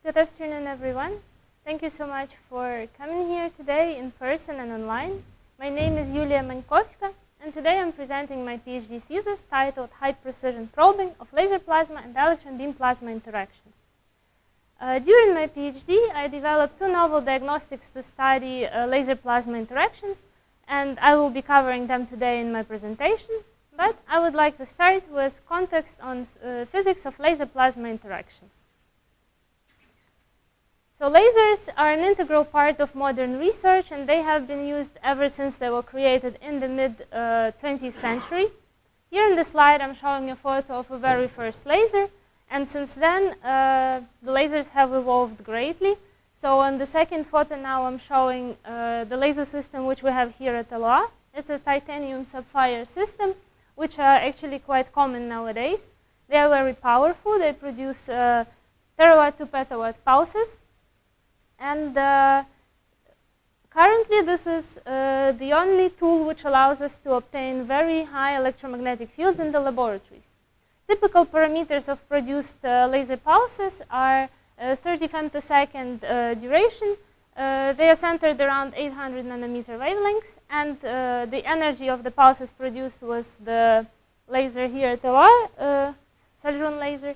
Good afternoon, everyone. Thank you so much for coming here today in person and online. My name is Yuliia Mankovska, and today I'm presenting my PhD thesis titled High Precision Probing of Laser Plasma and Electron Beam Plasma Interactions. During my PhD, I developed two novel diagnostics to study laser plasma interactions, and I will be covering them today in my presentation. But I would like to start with context on physics of laser plasma interactions. So lasers are an integral part of modern research, and they have been used ever since they were created in the mid-20th century. Here in the slide, I'm showing a photo of a very first laser, and since then, the lasers have evolved greatly. So on the second photo now, I'm showing the laser system which we have here at LOA. It's a titanium sapphire system, which are actually quite common nowadays. They are very powerful. They produce terawatt to petawatt pulses. And currently, this is the only tool which allows us to obtain very high electromagnetic fields in the laboratories. Typical parameters of produced laser pulses are 30 femtosecond duration. They are centered around 800 nanometer wavelengths, and the energy of the pulses produced with the laser here at LOA, Seljoun laser,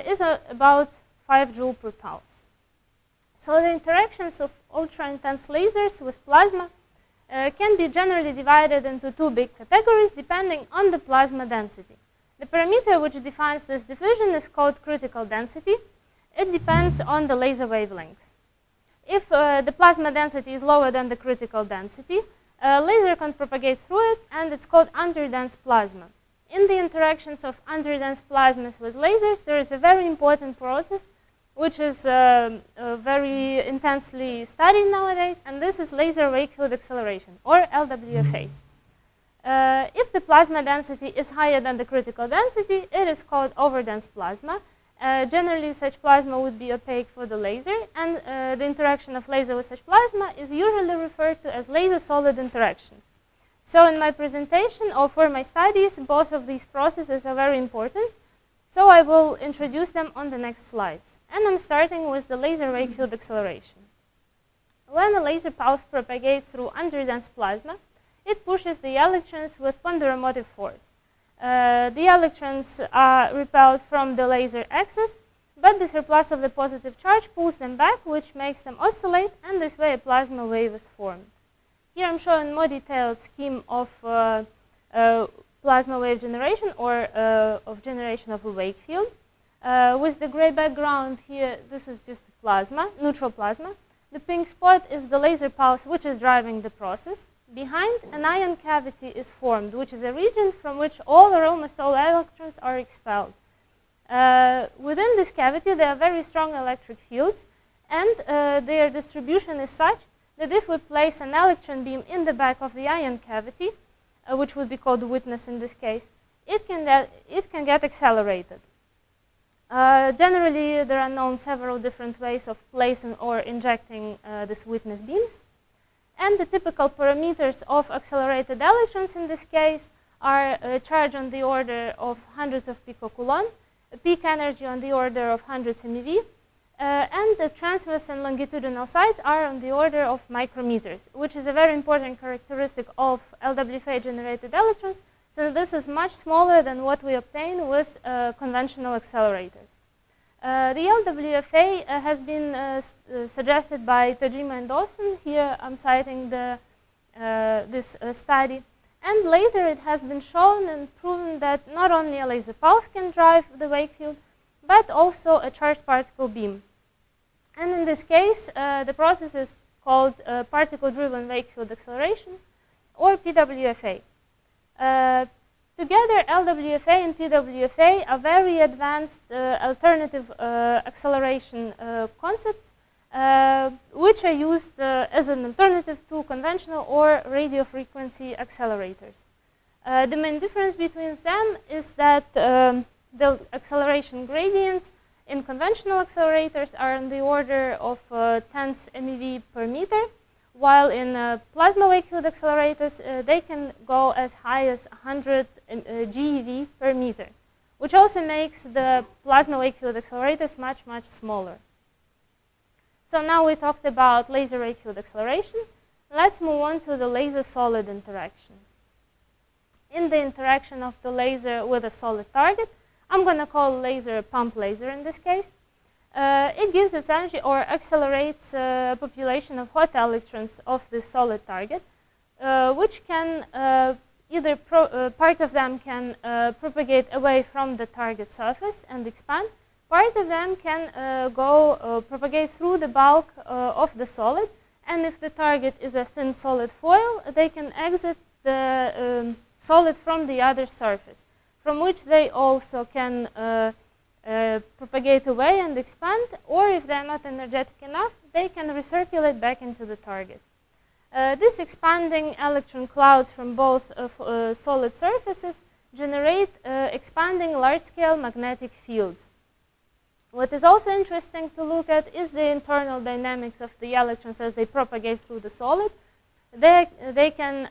is about 5 joule per pulse. So the interactions of ultra-intense lasers with plasma can be generally divided into two big categories depending on the plasma density. The parameter which defines this division is called critical density. It depends on the laser wavelength. If the plasma density is lower than the critical density, a laser can propagate through it, and it's called underdense plasma. In the interactions of underdense plasmas with lasers, there is a very important process which is very intensely studied nowadays, and this is laser wake-field acceleration, or LWFA. If the plasma density is higher than the critical density, it is called overdense plasma. Generally, such plasma would be opaque for the laser, and the interaction of laser with such plasma is usually referred to as laser-solid interaction. So in my presentation, or for my studies, both of these processes are very important. So I will introduce them on the next slides. And I'm starting with the laser wake-field acceleration. When a laser pulse propagates through underdense plasma, it pushes the electrons with ponderomotive force. The electrons are repelled from the laser axis, but the surplus of the positive charge pulls them back, which makes them oscillate, and this way a plasma wave is formed. Here I'm showing a more detailed scheme of plasma wave generation, or of generation of a wake field. With the gray background here, this is just plasma, neutral plasma. The pink spot is the laser pulse which is driving the process. Behind, an ion cavity is formed, which is a region from which all or almost all electrons are expelled. Within this cavity, there are very strong electric fields, and their distribution is such that if we place an electron beam in the back of the ion cavity, which would be called the witness in this case, it can get accelerated. Generally, there are known several different ways of placing or injecting these witness beams. And the typical parameters of accelerated electrons in this case are a charge on the order of hundreds of picocoulomb, a peak energy on the order of hundreds MeV, and the transverse and longitudinal size are on the order of micrometers, which is a very important characteristic of LWFA-generated electrons, since this is much smaller than what we obtain with conventional accelerators. The LWFA has been suggested by Tajima and Dawson. Here I'm citing this study. And later it has been shown and proven that not only a laser pulse can drive the wake field, but also a charged particle beam. And in this case, the process is called particle-driven wake field acceleration, or PWFA. Together, LWFA and PWFA are very advanced alternative acceleration concepts, which are used as an alternative to conventional or radio frequency accelerators. The main difference between them is that the acceleration gradients in conventional accelerators are in the order of tens MeV per meter, while in plasma wake-field accelerators, they can go as high as 100 GeV per meter, which also makes the plasma wake-field accelerators much, much smaller. So now we talked about laser ray field acceleration. Let's move on to the laser-solid interaction. In the interaction of the laser with a solid target, I'm going to call laser a pump laser in this case. It gives its energy or accelerates a population of hot electrons of the solid target, which can either part of them can propagate away from the target surface and expand. Part of them can propagate through the bulk of the solid, and if the target is a thin solid foil, they can exit the solid from the other surface, from which they also can propagate away and expand, or if they're not energetic enough, they can recirculate back into the target. These expanding electron clouds from both solid surfaces generate expanding large-scale magnetic fields. What is also interesting to look at is the internal dynamics of the electrons as they propagate through the solid. They can,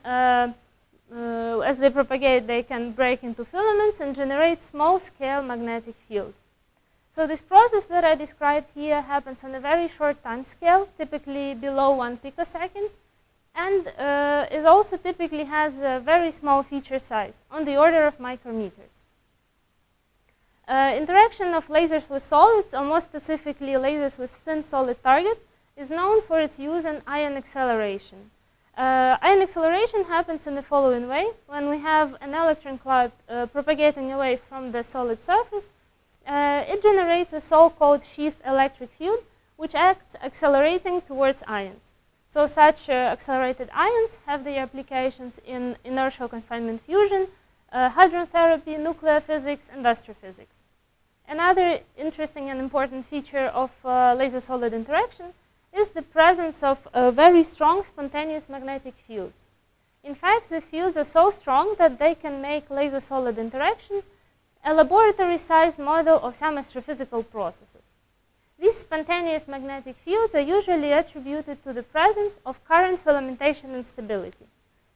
as they propagate, they can break into filaments and generate small-scale magnetic fields. So this process that I described here happens on a very short time scale, typically below 1 picosecond, and it also typically has a very small feature size, on the order of micrometers. Interaction of lasers with solids, or more specifically lasers with thin solid targets, is known for its use in ion acceleration. Ion acceleration happens in the following way. When we have an electron cloud propagating away from the solid surface, it generates a so-called sheath electric field, which acts accelerating towards ions. So such accelerated ions have their applications in inertial confinement fusion, hadron therapy, nuclear physics, and astrophysics. Another interesting and important feature of laser-solid interaction is the presence of very strong spontaneous magnetic fields. In fact, these fields are so strong that they can make laser-solid interaction a laboratory-sized model of some astrophysical processes. These spontaneous magnetic fields are usually attributed to the presence of current filamentation instability.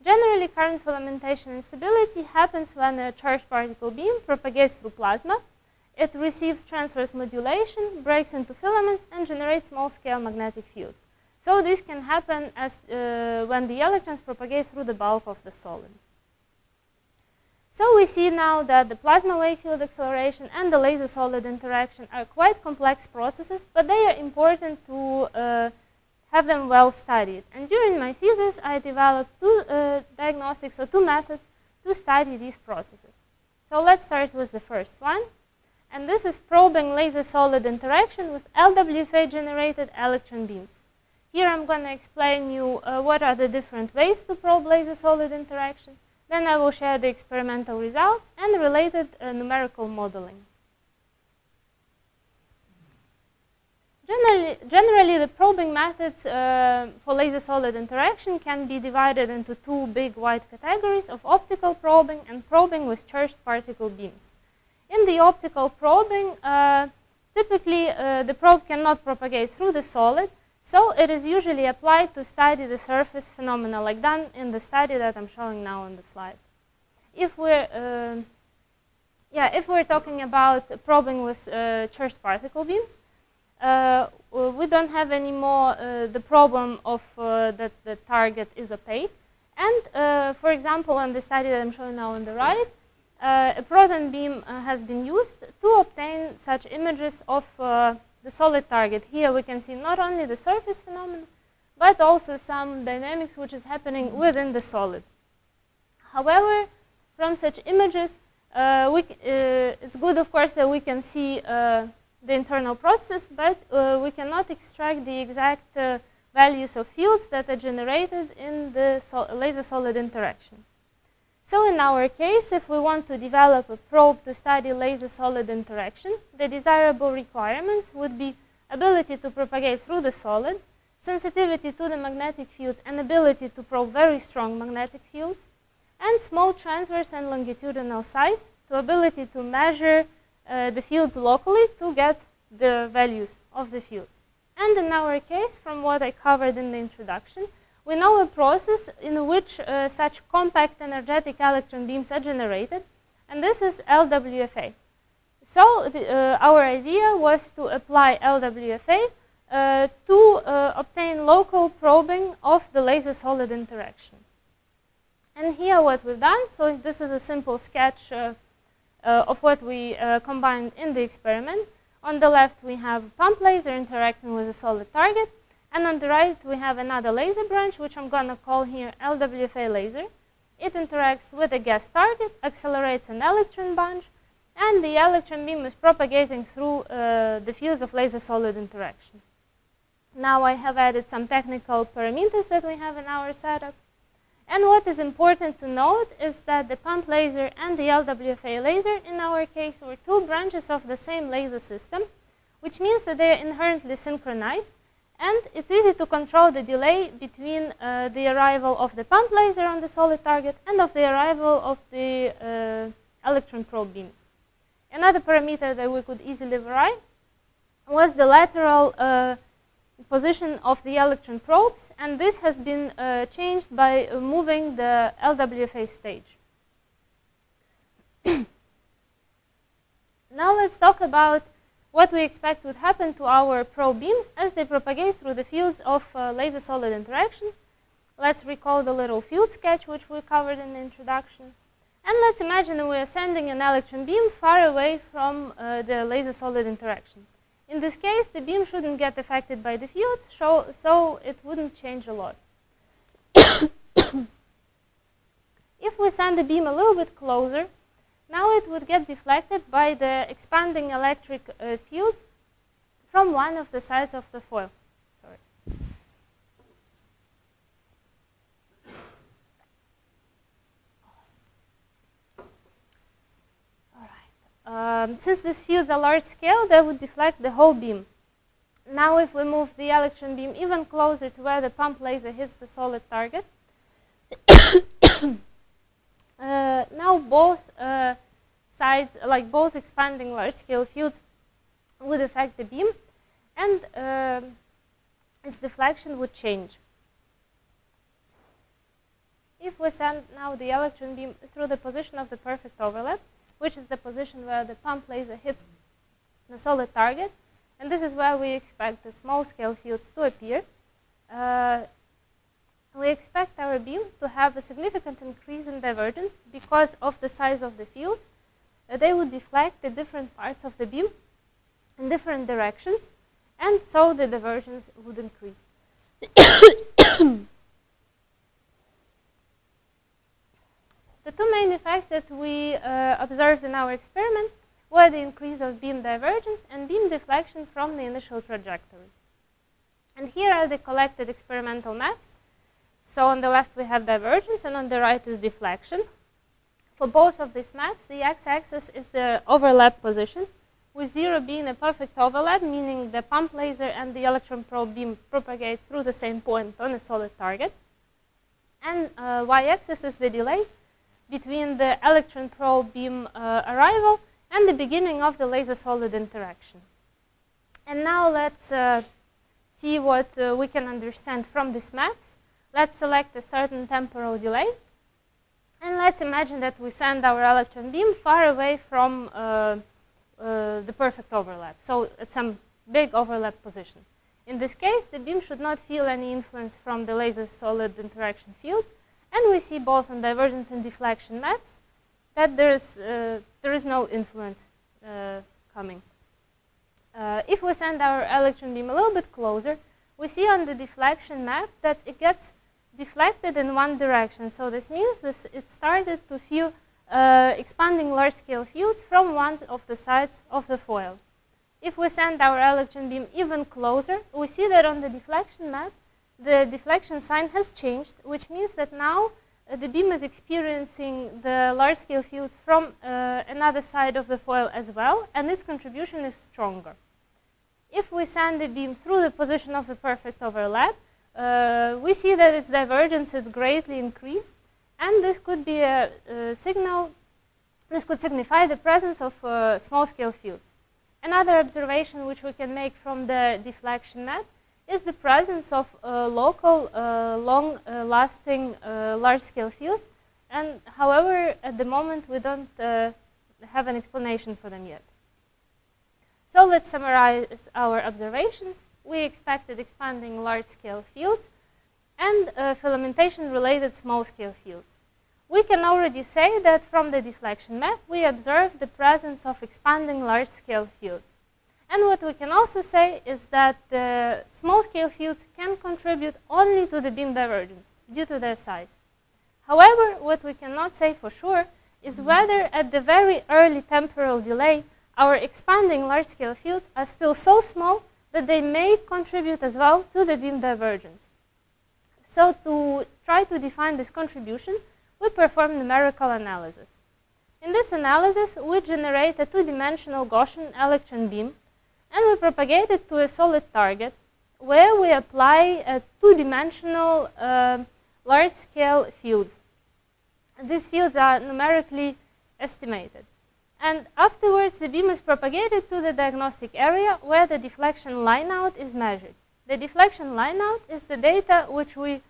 Generally, current filamentation instability happens when a charged particle beam propagates through plasma. It receives transverse modulation, breaks into filaments, and generates small-scale magnetic fields. So this can happen as when the electrons propagate through the bulk of the solid. So we see now that the plasma wave field acceleration and the laser-solid interaction are quite complex processes, but they are important to have them well studied. And during my thesis, I developed two diagnostics, or two methods to study these processes. So let's start with the first one. And this is probing laser-solid interaction with LWFA-generated electron beams. Here I'm going to explain you what are the different ways to probe laser-solid interaction. Then I will share the experimental results and related numerical modeling. Generally, the probing methods for laser-solid interaction can be divided into two big wide categories of optical probing and probing with charged particle beams. In the optical probing, typically the probe cannot propagate through the solid, so it is usually applied to study the surface phenomena, like done in the study that I'm showing now on the slide. If we're talking about probing with charged particle beams, we don't have anymore the problem of that the target is opaque. And for example, in the study that I'm showing now on the right, a proton beam has been used to obtain such images of the solid target. Here we can see not only the surface phenomenon, but also some dynamics which is happening within the solid. However, from such images, it's good, of course, that we can see the internal process, but we cannot extract the exact values of fields that are generated in the laser-solid interaction. So in our case, if we want to develop a probe to study laser-solid interaction, the desirable requirements would be ability to propagate through the solid, sensitivity to the magnetic fields, and ability to probe very strong magnetic fields, and small transverse and longitudinal size, to ability to measure the fields locally to get the values of the fields. And in our case, from what I covered in the introduction, we know a process in which such compact energetic electron beams are generated, and this is LWFA. So our idea was to apply LWFA to obtain local probing of the laser-solid interaction. And here what we've done, so this is a simple sketch of what we combined in the experiment. On the left we have a pump laser interacting with a solid target, and on the right we have another laser branch, which I'm going to call here LWFA laser. It interacts with a gas target, accelerates an electron bunch, and the electron beam is propagating through the fields of laser-solid interaction. Now I have added some technical parameters that we have in our setup. And what is important to note is that the pump laser and the LWFA laser, in our case, were two branches of the same laser system, which means that they are inherently synchronized, and it's easy to control the delay between the arrival of the pump laser on the solid target and of the arrival of the electron probe beams. Another parameter that we could easily vary was the lateral position of the electron probes, and this has been changed by moving the LWFA stage. Now let's talk about what we expect would happen to our probe beams as they propagate through the fields of laser-solid interaction. Let's recall the little field sketch which we covered in the introduction. And let's imagine that we are sending an electron beam far away from the laser-solid interaction. In this case, the beam shouldn't get affected by the fields, so it wouldn't change a lot. If we send the beam a little bit closer, now it would get deflected by the expanding electric fields from one of the sides of the foil. Sorry. Since these fields are large scale, they would deflect the whole beam. Now if we move the electron beam even closer to where the pump laser hits the solid target, now both sides, like both expanding large scale fields, would affect the beam, and its deflection would change. If we send now the electron beam through the position of the perfect overlap, which is the position where the pump laser hits the solid target, and this is where we expect the small-scale fields to appear, we expect our beam to have a significant increase in divergence because of the size of the fields. They would deflect the different parts of the beam in different directions, and so the divergence would increase. The two main effects that we observed in our experiment were the increase of beam divergence and beam deflection from the initial trajectory. And here are the collected experimental maps. So on the left we have divergence, and on the right is deflection. For both of these maps, the x-axis is the overlap position, with 0 being a perfect overlap, meaning the pump laser and the electron probe beam propagate through the same point on a solid target. And y-axis is the delay between the electron probe beam arrival and the beginning of the laser-solid interaction. And now let's see what we can understand from these maps. Let's select a certain temporal delay, and let's imagine that we send our electron beam far away from the perfect overlap, so at some big overlap position. In this case, the beam should not feel any influence from the laser-solid interaction fields, and we see both on divergence and deflection maps that there is no influence coming. If we send our electron beam a little bit closer, we see on the deflection map that it gets deflected in one direction. So this means it started to feel expanding large-scale fields from one of the sides of the foil. If we send our electron beam even closer, we see that on the deflection map, the deflection sign has changed, which means that now the beam is experiencing the large-scale fields from another side of the foil as well, and its contribution is stronger. If we send the beam through the position of the perfect overlap, we see that its divergence is greatly increased, and this could be a signal, this could signify the presence of small-scale fields. Another observation which we can make from the deflection map is the presence of local, long-lasting large-scale fields, and however, at the moment we don't have an explanation for them yet. So let's summarize our observations. We expected expanding large-scale fields and filamentation-related small-scale fields. We can already say that from the deflection map, we observed the presence of expanding large-scale fields. And what we can also say is that the small-scale fields can contribute only to the beam divergence due to their size. However, what we cannot say for sure is whether at the very early temporal delay, our expanding large-scale fields are still so small that they may contribute as well to the beam divergence. So to try to define this contribution, we perform numerical analysis. In this analysis, we generate a two-dimensional Gaussian electron beam, and we propagate it to a solid target, where we apply a two-dimensional large-scale fields. These fields are numerically estimated. And afterwards, the beam is propagated to the diagnostic area where the deflection lineout is measured. The deflection lineout is the data which we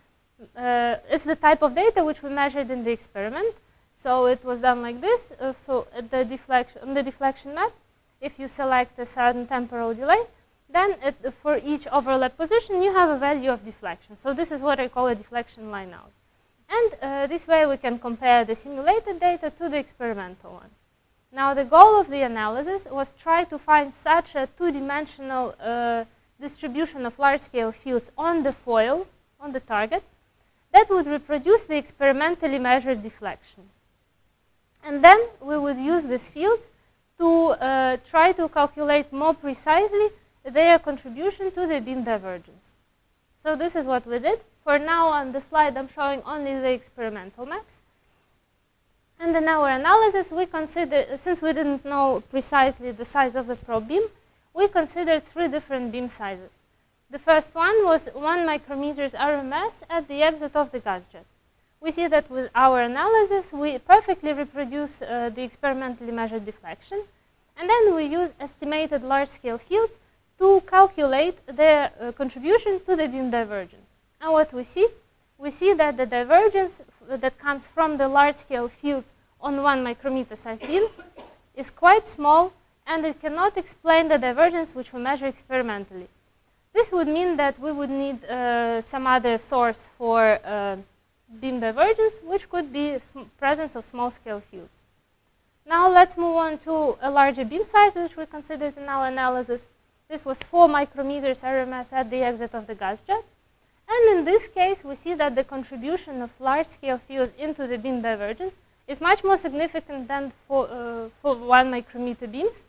is the type of data which we measured in the experiment. So it was done like this. So at the deflection map, if you select a certain temporal delay, then for each overlap position, you have a value of deflection. So this is what I call a deflection lineout. And this way, we can compare the simulated data to the experimental one. Now, the goal of the analysis was try to find such a two-dimensional distribution of large-scale fields on the foil, on the target, that would reproduce the experimentally measured deflection. And then we would use this field to try to calculate more precisely their contribution to the beam divergence. So this is what we did. For now, on the slide, I'm showing only the experimental maps. And in our analysis, we considered, since we didn't know precisely the size of the probe beam, we considered three different beam sizes. The first one was 1 micrometers RMS at the exit of the gas jet. We see that with our analysis, we perfectly reproduce the experimentally measured deflection. And then we use estimated large-scale fields to calculate their contribution to the beam divergence. And what we see that the divergence that comes from the large-scale fields on 1 micrometer sized beams is quite small, and it cannot explain the divergence which we measure experimentally. This would mean that we would need some other source for beam divergence, which could be presence of small-scale fields. Now let's move on to a larger beam size, which we considered in our analysis. This was 4 micrometers RMS at the exit of the gas jet. And in this case, we see that the contribution of large-scale fields into the beam divergence is much more significant than for 1 micrometer beams.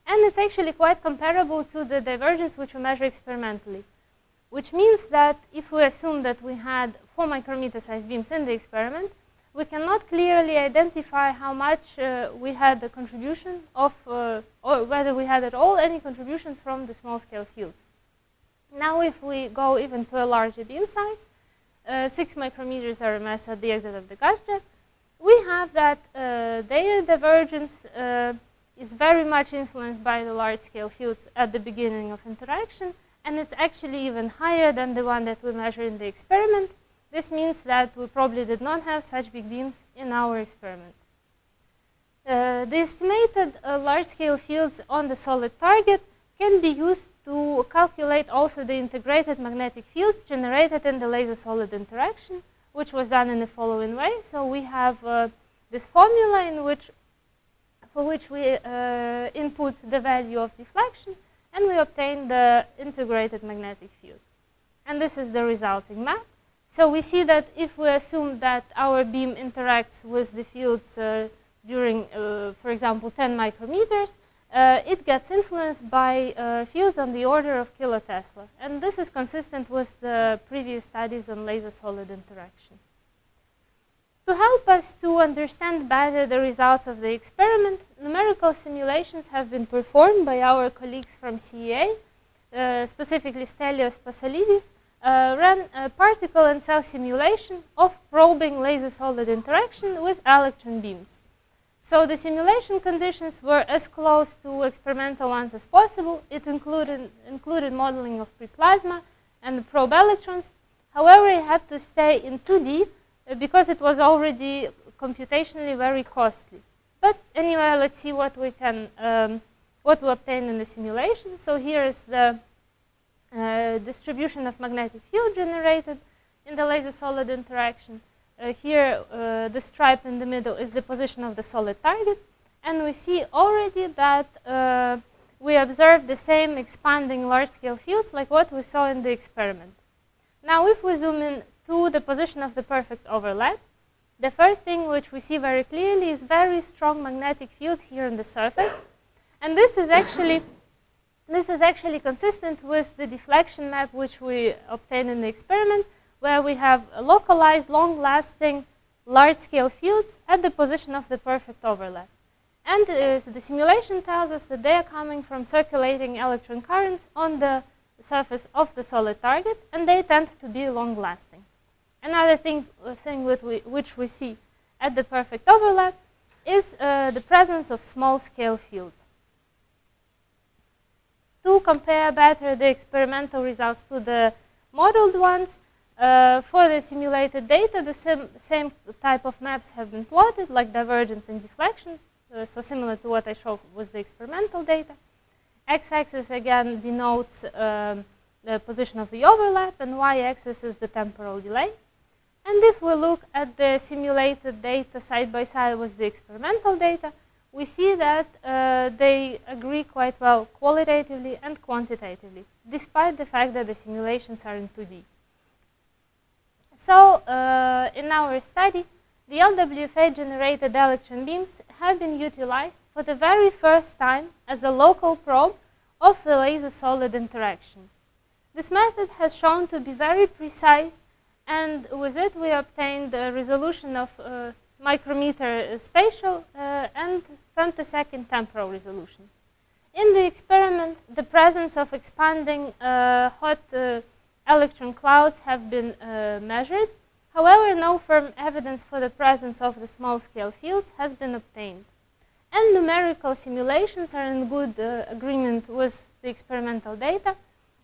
And it's actually quite comparable to the divergence which we measure experimentally. Which means that if we assume that we had 4 micrometer sized beams in the experiment, we cannot clearly identify how much we had the contribution of, or whether we had at all any contribution from the small-scale fields. Now, if we go even to a larger beam size, 6 micrometers RMS at the exit of the gas jet, we have that their divergence is very much influenced by the large-scale fields at the beginning of interaction, and it's actually even higher than the one that we measured in the experiment. This means that we probably did not have such big beams in our experiment. The estimated large-scale fields on the solid target can be used to calculate also the integrated magnetic fields generated in the laser-solid interaction, which was done in the following way. So we have this formula for which we input the value of deflection, and we obtain the integrated magnetic field. And this is the resulting map. So we see that if we assume that our beam interacts with the fields during, for example, 10 micrometers, it gets influenced by fields on the order of kilotesla. And this is consistent with the previous studies on laser-solid interaction. To help us to understand better the results of the experiment, numerical simulations have been performed by our colleagues from CEA, specifically Stelios Passalidis, ran a particle and cell simulation of probing laser-solid interaction with electron beams. So the simulation conditions were as close to experimental ones as possible. It included modeling of pre-plasma and the probe electrons. However, it had to stay in 2D because it was already computationally very costly. But anyway, let's see what we what we obtained in the simulation. So here is the distribution of magnetic field generated in the laser-solid interaction. Here, the stripe in the middle is the position of the solid target. And we see already that we observe the same expanding large-scale fields like what we saw in the experiment. Now, if we zoom in to the position of the perfect overlap, the first thing which we see very clearly is very strong magnetic fields here on the surface. And this is actually consistent with the deflection map which we obtained in the experiment, where we have localized, long-lasting, large-scale fields at the position of the perfect overlap. And the simulation tells us that they are coming from circulating electron currents on the surface of the solid target, and they tend to be long-lasting. Another thing which we see at the perfect overlap is the presence of small-scale fields. To compare better the experimental results to the modeled ones, for the simulated data, the same type of maps have been plotted, like divergence and deflection, so similar to what I showed with the experimental data. X-axis again denotes the position of the overlap, and y-axis is the temporal delay. And if we look at the simulated data side by side with the experimental data, we see that they agree quite well qualitatively and quantitatively, despite the fact that the simulations are in 2D. So, in our study, the LWFA-generated electron beams have been utilized for the very first time as a local probe of the laser-solid interaction. This method has shown to be very precise, and with it we obtained a resolution of micrometer spatial and femtosecond temporal resolution. In the experiment, the presence of expanding hot electron clouds have been measured. However, no firm evidence for the presence of the small-scale fields has been obtained. And numerical simulations are in good agreement with the experimental data,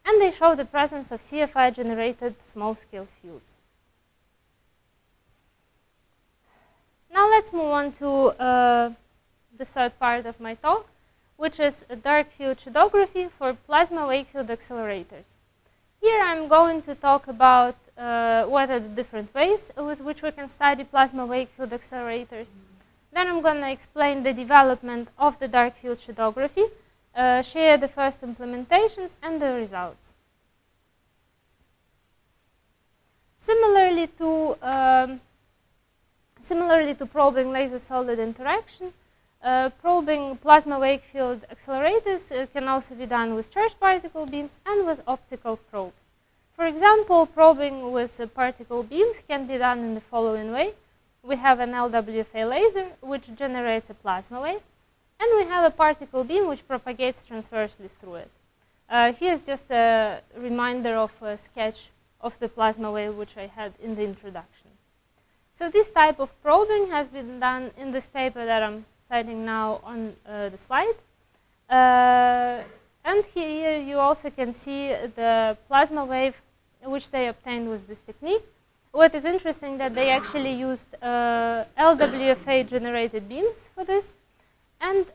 and they show the presence of CFI-generated small-scale fields. Now let's move on to the third part of my talk, which is dark field shadography for plasma wave field accelerators. Here I'm going to talk about what are the different ways with which we can study plasma wave field accelerators. Then I'm going to explain the development of the dark field shadography, share the first implementations and the results. Similarly to probing laser-solid interaction, probing plasma wave field accelerators can also be done with charged particle beams and with optical probes. For example, probing with particle beams can be done in the following way. We have an LWFA laser which generates a plasma wave, and we have a particle beam which propagates transversely through it. Here's just a reminder of a sketch of the plasma wave which I had in the introduction. So this type of probing has been done in this paper that I'm citing now on the slide. And here you also can see the plasma wave which they obtained with this technique. What is interesting that they actually used LWFA-generated beams for this. And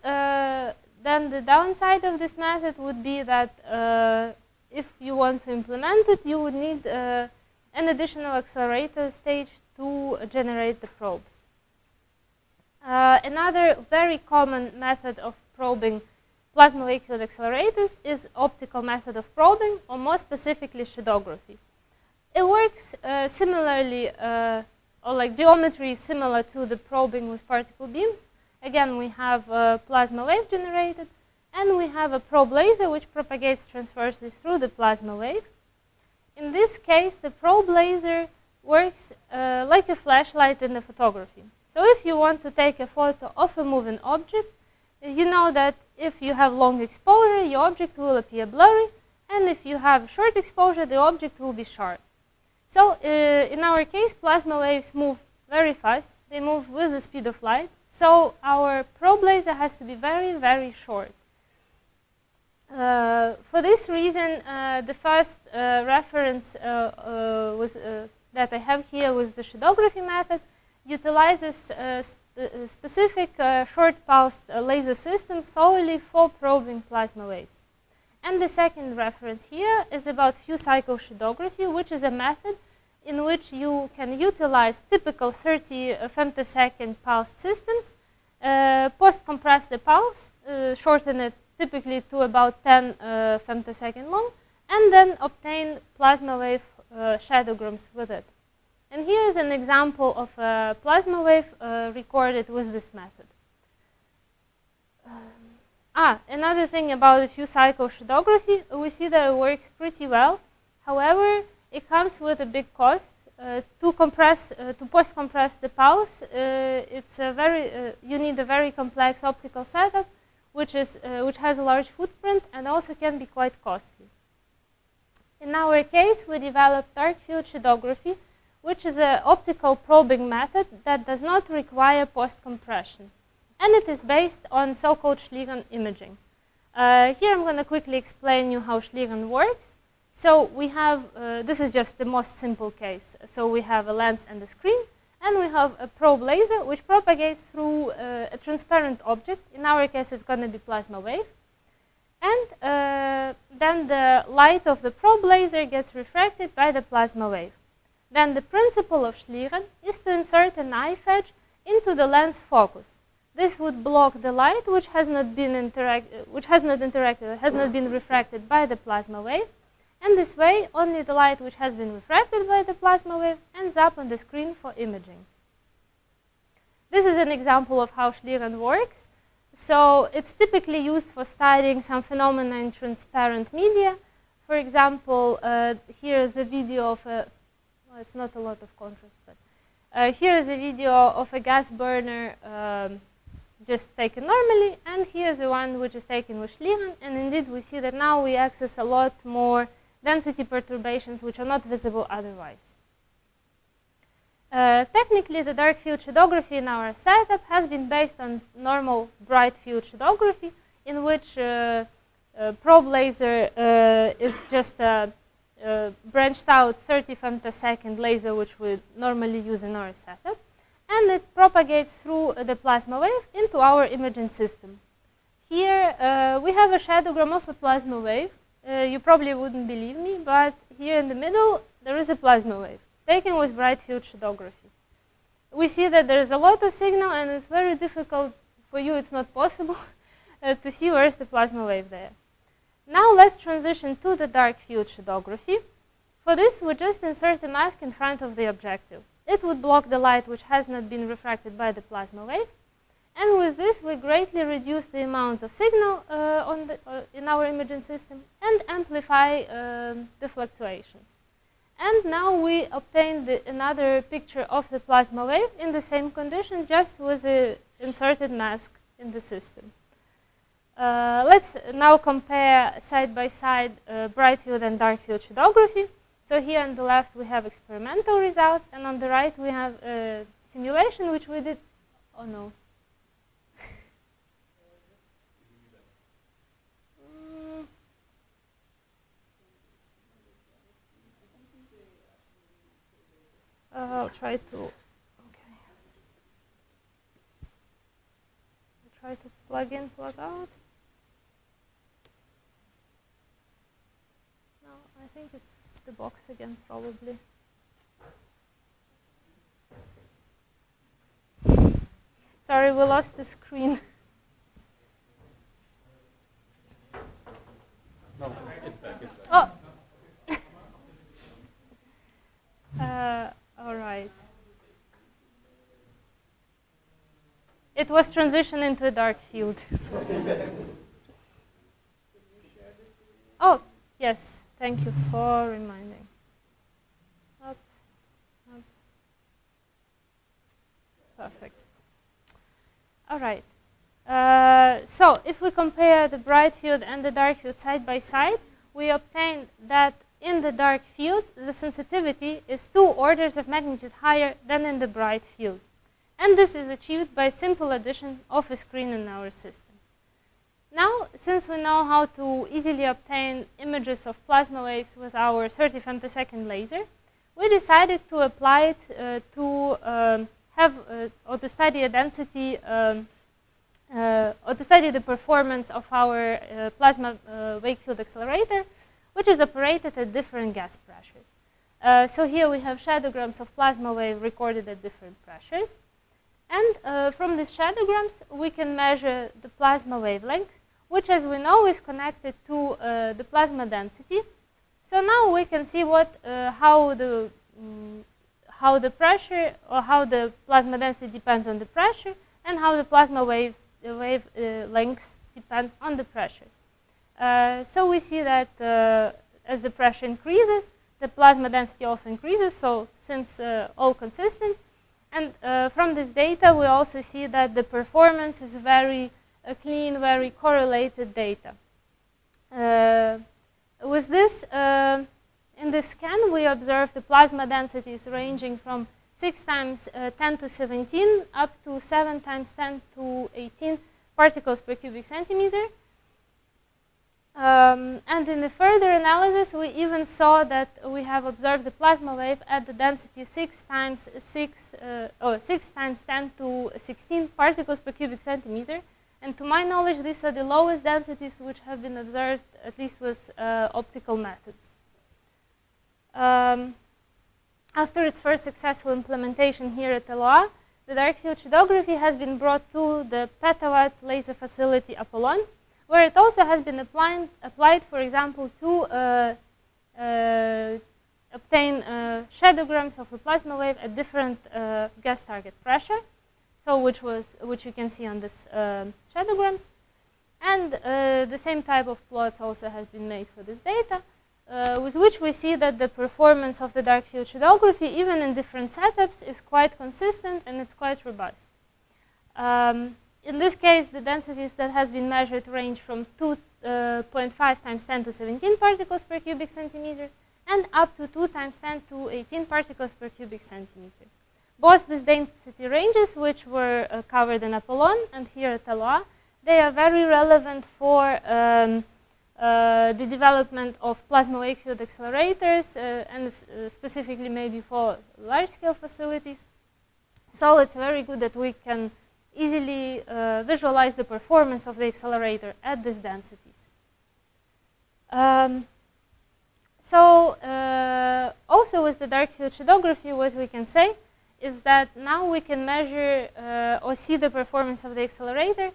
then the downside of this method would be that if you want to implement it, you would need an additional accelerator stage to generate the probes. Another very common method of probing plasma wave field accelerators is optical method of probing, or more specifically shadography. It works similarly, or like geometry is similar to the probing with particle beams. Again, we have a plasma wave generated, and we have a probe laser which propagates transversely through the plasma wave. In this case, the probe laser works like a flashlight in the photography. So if you want to take a photo of a moving object, you know that if you have long exposure, your object will appear blurry, and if you have short exposure, the object will be sharp. So in our case, plasma waves move very fast. They move with the speed of light. So our probe laser has to be very, very short. For this reason, the first reference that I have here was the shadography method. utilizes a specific short-pulsed laser system solely for probing plasma waves. And the second reference here is about few-cycle shadography, which is a method in which you can utilize typical 30 femtosecond pulsed systems, post-compress the pulse, shorten it typically to about 10 femtosecond long, and then obtain plasma wave shadograms with it. And here is an example of a plasma wave recorded with this method. Another thing about a few-cycle shadography, we see that it works pretty well. However, it comes with a big cost. To post-compress the pulse, you need a very complex optical setup, which has a large footprint and also can be quite costly. In our case, we developed dark field shadography, which is an optical probing method that does not require post-compression. And it is based on so-called Schlieren imaging. Here I'm going to quickly explain you how Schlieren works. So we have, this is just the most simple case. So we have a lens and a screen, and we have a probe laser which propagates through a transparent object. In our case, it's going to be plasma wave. And then the light of the probe laser gets refracted by the plasma wave. Then the principle of Schlieren is to insert a knife edge into the lens focus. This would block the light which has not been refracted by the plasma wave. And this way, only the light which has been refracted by the plasma wave ends up on the screen for imaging. This is an example of how Schlieren works. So it's typically used for studying some phenomena in transparent media. For example, here is a video of a, well, it's not a lot of contrast, but here is a video of a gas burner just taken normally, and here is the one which is taken with Schlieren. And indeed, we see that now we access a lot more density perturbations which are not visible otherwise. Technically, the dark field shadography in our setup has been based on normal bright field shadography, in which probe laser is just a branched out 30 femtosecond laser which we normally use in our setup, and it propagates through the plasma wave into our imaging system. Here we have a shadogram of a plasma wave. You probably wouldn't believe me, but here in the middle there is a plasma wave taken with bright field shadography. We see that there is a lot of signal, and it's very difficult for you, it's not possible, to see where is the plasma wave there. Now let's transition to the dark field shadography. For this, we just insert a mask in front of the objective. It would block the light which has not been refracted by the plasma wave. And with this, we greatly reduce the amount of signal in our imaging system and amplify the fluctuations. And now we obtain another picture of the plasma wave in the same condition, just with an inserted mask in the system. Let's now compare side by side bright field and dark field shadography. So here on the left we have experimental results, and on the right we have a simulation which we did. Oh no. I'll try to. Okay. I'll try to plug in, plug out. No, I think it's the box again, probably. Sorry, we lost the screen. No, it's back. Oh. All right. It was transitioned into a dark field. Oh, yes. Thank you for reminding. Up, up. Perfect. All right. So if we compare the bright field and the dark field side by side, we obtain that in the dark field, the sensitivity is 2 orders of magnitude higher than in the bright field. And this is achieved by simple addition of a screen in our system. Now, since we know how to easily obtain images of plasma waves with our 30 femtosecond laser, we decided to apply it to have or to study a density or to study the performance of our plasma wave field accelerator, which is operated at different gas pressures. So here we have shadowgrams of plasma wave recorded at different pressures. And from these shadowgrams, we can measure the plasma wavelength, which, as we know, is connected to the plasma density. So now we can see how the pressure or how the plasma density depends on the pressure, and how the plasma wave length depends on the pressure. So we see that as the pressure increases, the plasma density also increases. So seems all consistent. And from this data, we also see that the performance is very clean, very correlated data. With this, in this scan, we observe the plasma densities ranging from 6 times 10 to 17 up to 7 times 10 to 18 particles per cubic centimeter. And in the further analysis, we even saw that we have observed the plasma wave at the density 6 times 10 to 16 particles per cubic centimeter. And to my knowledge, these are the lowest densities which have been observed, at least with optical methods. After its first successful implementation here at LOA, the dark field shadowgraphy has been brought to the petawatt laser facility Apollon, where it also has been applied, for example, to obtain shadowgrams of a plasma wave at different gas target pressure, so which you can see on this shadowgrams. And the same type of plots also has been made for this data, with which we see that the performance of the dark field shadowgraphy, even in different setups, is quite consistent and it's quite robust. In this case, the densities that has been measured range from 2.5 times 10 to 17 particles per cubic centimeter and up to 2 times 10 to 18 particles per cubic centimeter. Both these density ranges, which were covered in Apollon and here at LOA, they are very relevant for the development of plasma wave field accelerators and specifically maybe for large-scale facilities. So it's very good that we can easily visualize the performance of the accelerator at these densities. Also with the dark field shadowgraphy, what we can say is that now we can measure or see the performance of the accelerator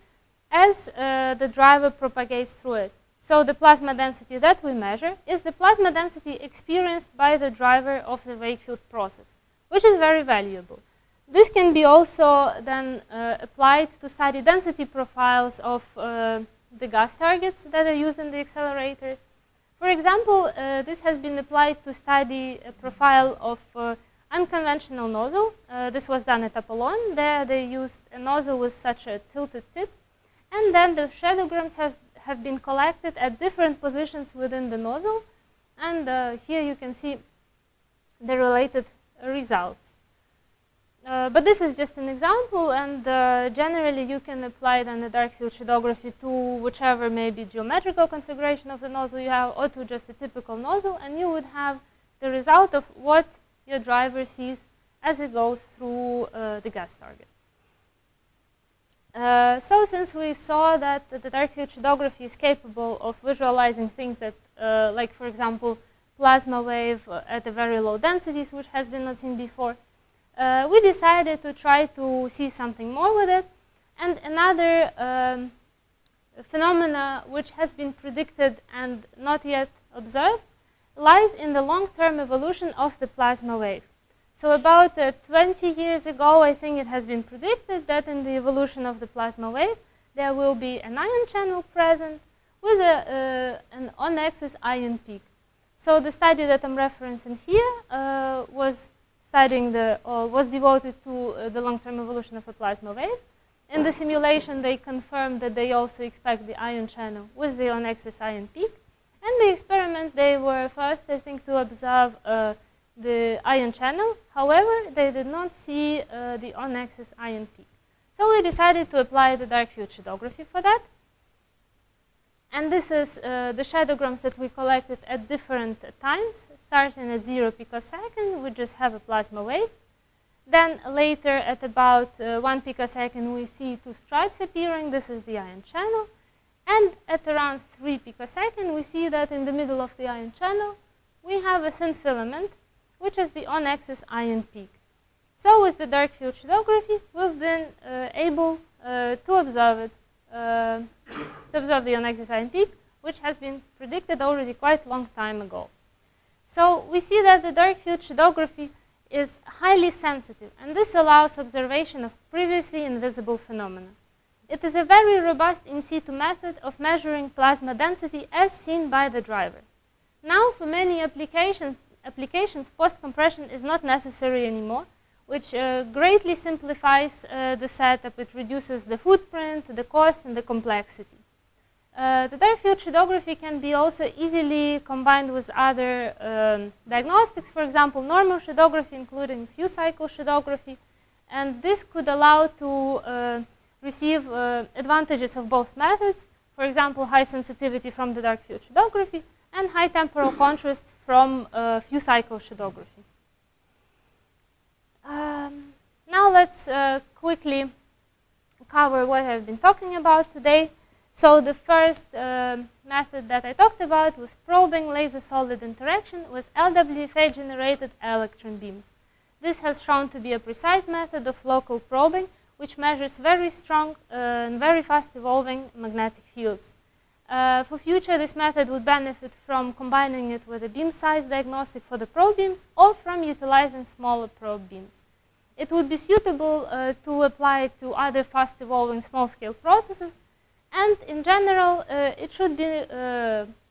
as the driver propagates through it. So the plasma density that we measure is the plasma density experienced by the driver of the wave field process, which is very valuable. This can be also then applied to study density profiles of the gas targets that are used in the accelerator. For example, this has been applied to study a profile of unconventional nozzle. This was done at Apollon. There they used a nozzle with such a tilted tip. And then the shadowgrams have been collected at different positions within the nozzle. And here you can see the related results. But this is just an example, and generally you can apply then the dark field shadowgraphy to whichever maybe geometrical configuration of the nozzle you have, or to just a typical nozzle, and you would have the result of what your driver sees as it goes through the gas target. So since we saw that the dark field shadowgraphy is capable of visualizing things that, like for example, plasma wave at a very low densities, which has been not seen before, we decided to try to see something more with it. And another phenomena which has been predicted and not yet observed lies in the long-term evolution of the plasma wave. So about 20 years ago, I think it has been predicted that in the evolution of the plasma wave, there will be an ion channel present with an on-axis ion peak. So the study that I'm referencing here was devoted to the long-term evolution of a plasma wave. In the simulation, they confirmed that they also expect the ion channel with the on-axis ion peak. And the experiment, they were first, I think, to observe the ion channel. However, they did not see the on-axis ion peak. So we decided to apply the dark field shadowgraphy for that. And this is the shadowgrams that we collected at different times, starting at 0 picosecond. We just have a plasma wave. Then later, at about 1 picosecond, we see two stripes appearing. This is the ion channel. And at around 3 picosecond, we see that in the middle of the ion channel, we have a thin filament, which is the on-axis ion peak. So with the dark field shadowgraphy, we've been able to observe the on-axis ion peak, which has been predicted already quite a long time ago. So we see that the dark field shadowgraphy is highly sensitive, and this allows observation of previously invisible phenomena. It is a very robust in situ method of measuring plasma density as seen by the driver. Now, for many applications, post-compression is not necessary anymore, which greatly simplifies the setup. It reduces the footprint, the cost, and the complexity. The dark field shadowgraphy can be also easily combined with other diagnostics, for example, normal shadowgraphy, including few cycle shadowgraphy, and this could allow to receive advantages of both methods, for example, high sensitivity from the dark field shadowgraphy and high temporal contrast from few cycle shadowgraphy. Now let's quickly cover what I've been talking about today. So the first method that I talked about was probing laser-solid interaction with LWFA-generated electron beams. This has shown to be a precise method of local probing, which measures very strong and very fast-evolving magnetic fields. For future, this method would benefit from combining it with a beam size diagnostic for the probe beams or from utilizing smaller probe beams. It would be suitable to apply it to other fast-evolving small-scale processes, and in general, it should be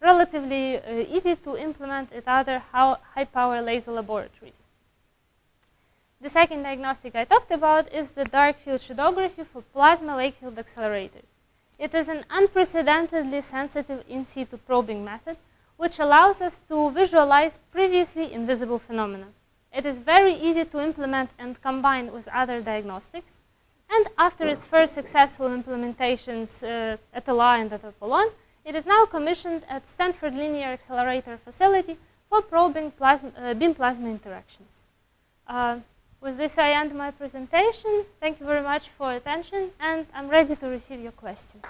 relatively easy to implement at other high-power laser laboratories. The second diagnostic I talked about is the dark field shadowgraphy for plasma wake field accelerators. It is an unprecedentedly sensitive in situ probing method, which allows us to visualize previously invisible phenomena. It is very easy to implement and combine with other diagnostics. And after its first successful implementations at ELA and at Apollon, it is now commissioned at Stanford Linear Accelerator Facility for probing beam plasma interactions. With this, I end my presentation. Thank you very much for your attention, and I'm ready to receive your questions.